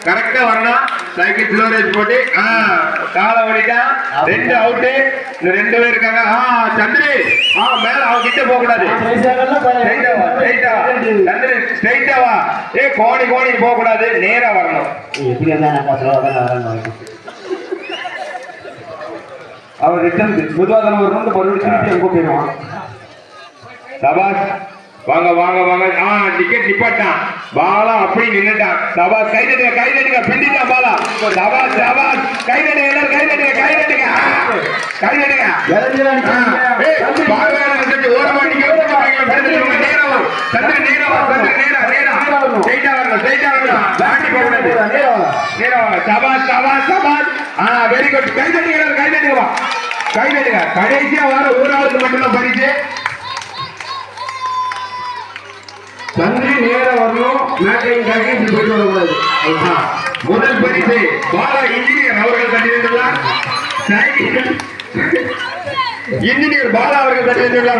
கரெக்டா வரணும். சைக்கிள் ஸ்லோரேஜ் போட்டு காலை ஓடிட்டா 2 அவுட்டு. இந்த 2 பேர் இருக்காங்க. சந்திரி மேல அவங்க கிட்ட போக கூடாது. சந்திரி ஸ்ட்ரைட்டா வா. கோணி போக கூடாது, நேரா வரணும். அவர் ரிட்டர்ன் புதுவாதன வரணும். மறுபடியும் திருப்பி அங்க போயிடுவான். சபாஷ், வாங்க வாங்க வாங்க. டிக்கெட் நிப்பாட்டான். பாலா அப்படி நின்னுட்டான். சபாஷ், கை தட்டுங்க பிண்டிட்டான் பாலா. சபாஷ் சபாஷ், கை தட்டுங்க எல்லாரும், கை தட்டுங்க. ஓட மாட்டீங்க. நேரவா சந்திர, நேரவா ஸ்ட்ரைட்டா வரணும். தாண்டி போக கூடாது. நேரவா. சபாஷ். Very good. கை தட்டுங்க. கடைசியா வர ஒரு ஆளுக்கு மட்டும்தான் பரிசு. சந்திரி நேர வரணும். மேட்டையும் கடைசி போயிட்டு வரக்கூடாது. முதல் பரிசு பாலா இன்ஜினியர் அவர்கள் தட்டியிருந்தார். இன்ஜினியர் பாலா அவர்கள் தட்டியிருந்தார்.